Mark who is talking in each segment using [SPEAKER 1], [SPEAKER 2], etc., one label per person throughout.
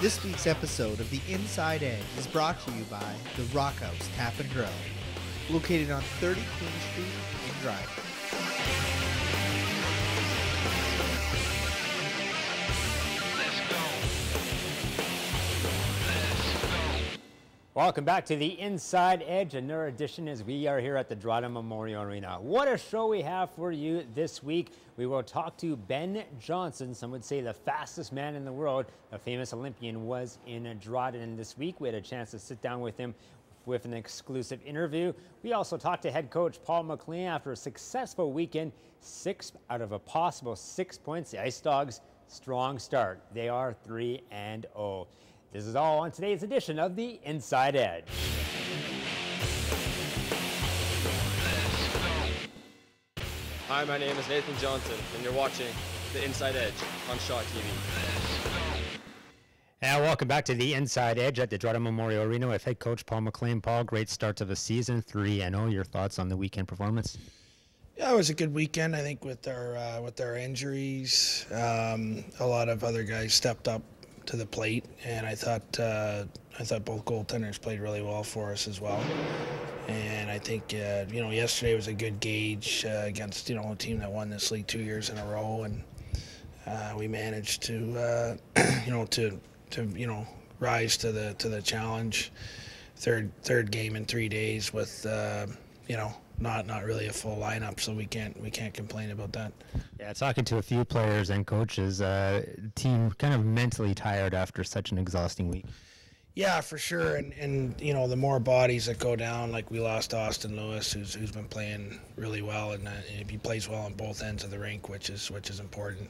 [SPEAKER 1] This week's episode of The Inside Edge is brought to you by the Rockhouse Tap and Grill, located on 30 Queen Street in Dryden.
[SPEAKER 2] Welcome back to the Inside Edge, another edition as we are here at the Dryden Memorial Arena. What a show we have for you this week. We will talk to Ben Johnson, some would say the fastest man in the world. A famous Olympian was in Dryden this week. We had a chance to sit down with him with an exclusive interview. We also talked to head coach Paul McLean after a successful weekend. 6 out of a possible 6 points. The Ice Dogs, strong start. They are 3-0. This is all on today's edition of the Inside Edge.
[SPEAKER 3] Hi, my name is Nathan Johnson, and you're watching the Inside Edge on Shaw TV.
[SPEAKER 2] And welcome back to the Inside Edge at the Dryden Memorial Arena with head coach Paul McLean. Paul, great start to the season, 3-0. Your thoughts on the weekend performance?
[SPEAKER 4] Yeah, it was a good weekend. I think with our injuries, a lot of other guys stepped up to the plate, and I thought both goaltenders played really well for us as well. And I think yesterday was a good gauge against a team that won this league 2 years in a row, and we managed to rise to the challenge. Third game in 3 days with not really a full lineup, so we can't complain about that.
[SPEAKER 2] Yeah, talking to a few players and coaches, team kind of mentally tired after such an exhausting week.
[SPEAKER 4] Yeah, for sure, and the more bodies that go down, like we lost Austin Lewis, who's been playing really well, and he plays well on both ends of the rink, which is important.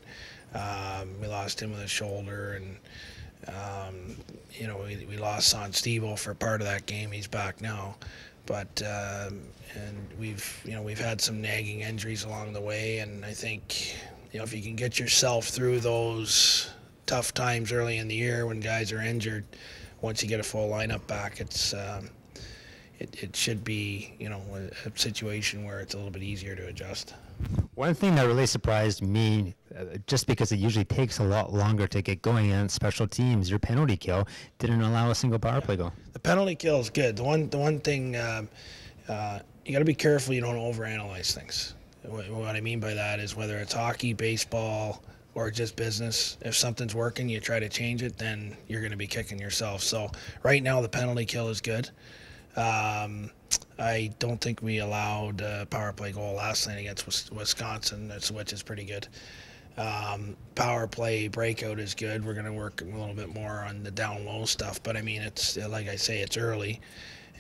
[SPEAKER 4] We lost him with a shoulder, and we lost Son Stevo for part of that game. He's back now. But and we've had some nagging injuries along the way, and I think if you can get yourself through those tough times early in the year when guys are injured, once you get a full lineup back, it should be a situation where it's a little bit easier to adjust.
[SPEAKER 2] One thing that really surprised me, just because it usually takes a lot longer to get going on special teams, your penalty kill didn't allow a single power play goal.
[SPEAKER 4] The penalty kill is good. The one thing you got to be careful you don't overanalyze things. What I mean by that is whether it's hockey, baseball, or just business, if something's working, you try to change it, then you're going to be kicking yourself. So right now the penalty kill is good. I don't think we allowed a power play goal last night against Wisconsin, which is pretty good. Power play breakout is good. We're going to work a little bit more on the down low stuff, but I mean, it's like I say, it's early,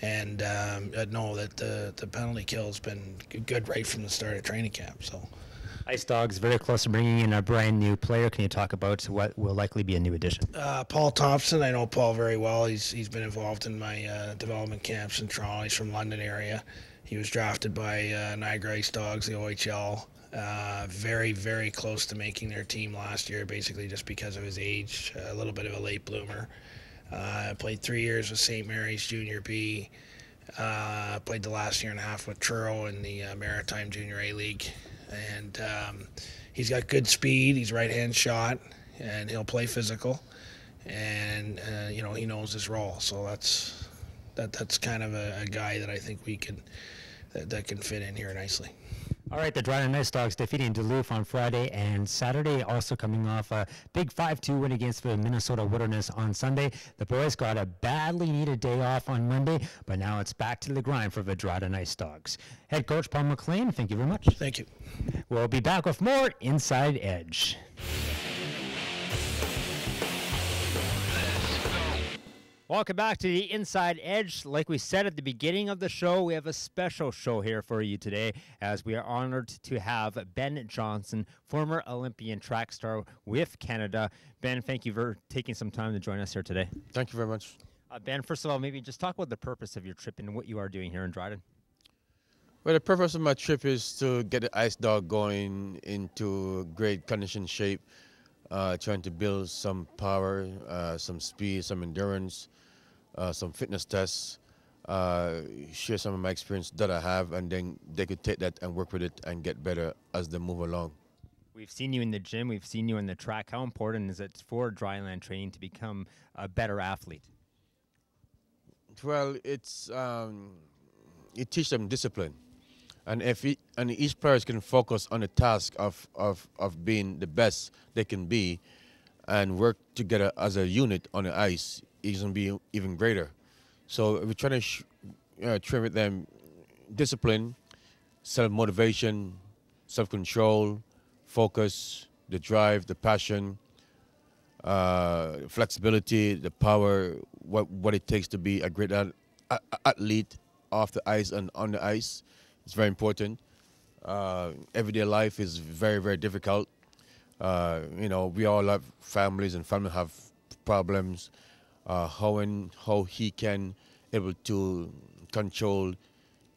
[SPEAKER 4] and I know that the penalty kill has been good right from the start of training camp. So,
[SPEAKER 2] Ice Dogs very close to bringing in a brand new player. Can you talk about what will likely be a new addition?
[SPEAKER 4] Paul Thompson. I know Paul very well. He's been involved in my development camps in Toronto. He's from London area. He was drafted by Niagara Ice Dogs, the OHL. Very, very close to making their team last year, basically just because of his age, a little bit of a late bloomer. Played 3 years with St. Mary's Junior B. Played the last year and a half with Truro in the Maritime Junior A League. And he's got good speed. He's right-hand shot, and he'll play physical. And he knows his role. So that's kind of a guy that I think that can fit in here nicely.
[SPEAKER 2] All right, the Dryden Ice Dogs defeating Duluth on Friday and Saturday, also coming off a big 5-2 win against the Minnesota Wilderness on Sunday. The boys got a badly needed day off on Monday, but now it's back to the grind for the Dryden Ice Dogs. Head coach Paul McLean, thank you very much.
[SPEAKER 4] Thank you.
[SPEAKER 2] We'll be back with more Inside Edge. Welcome back to the Inside Edge. Like we said at the beginning of the show, we have a special show here for you today as we are honored to have Ben Johnson, former Olympian track star with Canada. Ben, thank you for taking some time to join us here today.
[SPEAKER 5] Thank you very much.
[SPEAKER 2] Ben, first of all, maybe just talk about the purpose of your trip and what you are doing here in Dryden.
[SPEAKER 5] Well, the purpose of my trip is to get the Ice Dog going into great condition shape, trying to build some power, some speed, some endurance, some fitness tests, share some of my experience that I have, and then they could take that and work with it and get better as they move along.
[SPEAKER 2] We've seen you in the gym. We've seen you in the track. How important is it for dryland training to become a better athlete?
[SPEAKER 5] Well, it teaches them discipline, and each player can focus on the task of being the best they can be, and work together as a unit on the ice, is going to be even greater. So we're trying to train with them discipline, self-motivation, self-control, focus, the drive, the passion, flexibility, the power, what it takes to be a great athlete off the ice and on the ice. It's very important. Everyday life is very, very difficult. We all have families, and family have problems. How he can able to control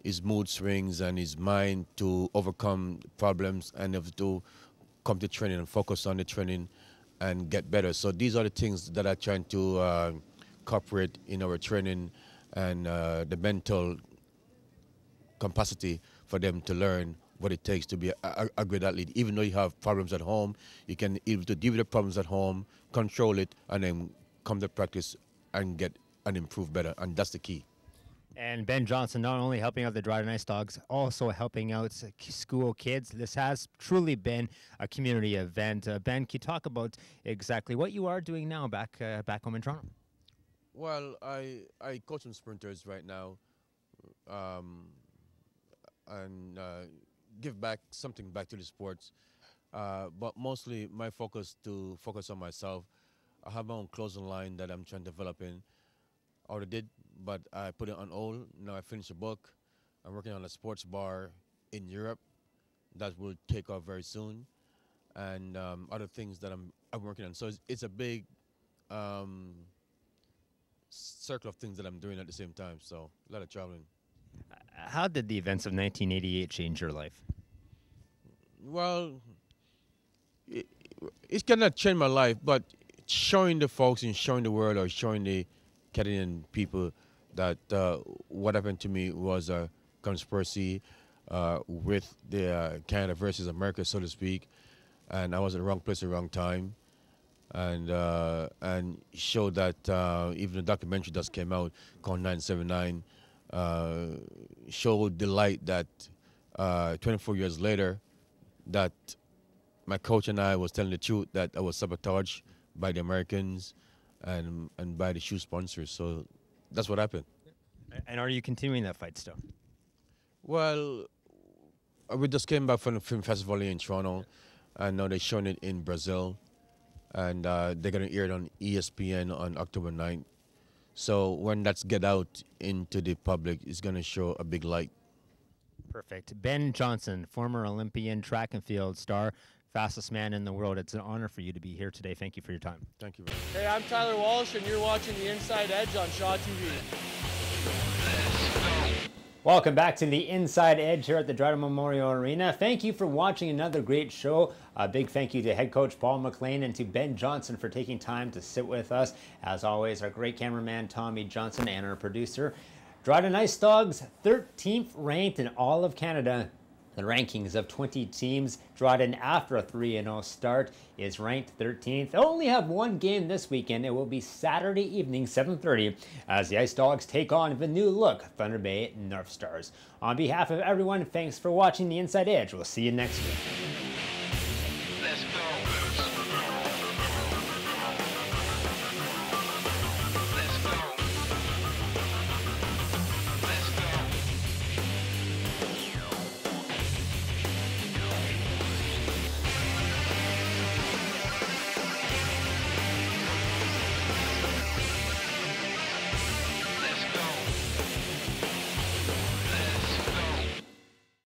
[SPEAKER 5] his mood swings and his mind to overcome problems, and able to come to training and focus on the training and get better. So these are the things that I'm trying to incorporate in our training, and the mental capacity for them to learn what it takes to be a great athlete. Even though you have problems at home, you can able to deal with the problems at home, control it, and then come to practice and get and improve better. And that's the key.
[SPEAKER 2] And Ben Johnson not only helping out the Dry Nice Dogs, also helping out school kids. This has truly been a community event. Ben, can you talk about exactly what you are doing now back home in Toronto?
[SPEAKER 5] Well, I coach some sprinters right now, and give back something back to the sports. But mostly my focus on myself. I have my own clothing line that I'm trying to develop in. I already did, but I put it on hold. Now I finished a book. I'm working on a sports bar in Europe that will take off very soon, and other things that I'm working on. So it's a big circle of things that I'm doing at the same time. So a lot of traveling.
[SPEAKER 2] How did the events of 1988 change your life?
[SPEAKER 5] Well, it cannot change my life, but showing the folks and showing the world, or showing the Canadian people that what happened to me was a conspiracy with the Canada versus America, so to speak, and I was in the wrong place at the wrong time, and showed that even the documentary that came out called 979 showed the light that 24 years later, that my coach and I was telling the truth, that I was sabotaged by the Americans and by the shoe sponsors. So that's what happened.
[SPEAKER 2] And are you continuing that fight still?
[SPEAKER 5] Well, we just came back from the film festival in Toronto, and now they're showing it in Brazil, and they're going to air it on ESPN on October 9th. So when that's get out into the public, it's going to show a big light.
[SPEAKER 2] Perfect. Ben Johnson, former Olympian track and field star, fastest man in the world. It's an honor for you to be here today. Thank you for your time.
[SPEAKER 5] Thank you.
[SPEAKER 3] Hey, I'm Tyler Walsh, and you're watching The Inside Edge on Shaw TV.
[SPEAKER 2] Welcome back to the Inside Edge here at the Dryden Memorial Arena. Thank you for watching another great show. A big thank you to head coach Paul McLean and to Ben Johnson for taking time to sit with us. As always, our great cameraman Tommy Johnson and our producer. Dryden Nice Dogs, 13th ranked in all of Canada. The rankings of 20 teams, Dryden, after a 3-0 start, is ranked 13th. They'll only have one game this weekend. It will be Saturday evening, 7:30, as the Ice Dogs take on the new look Thunder Bay North Stars. On behalf of everyone, thanks for watching The Inside Edge. We'll see you next week.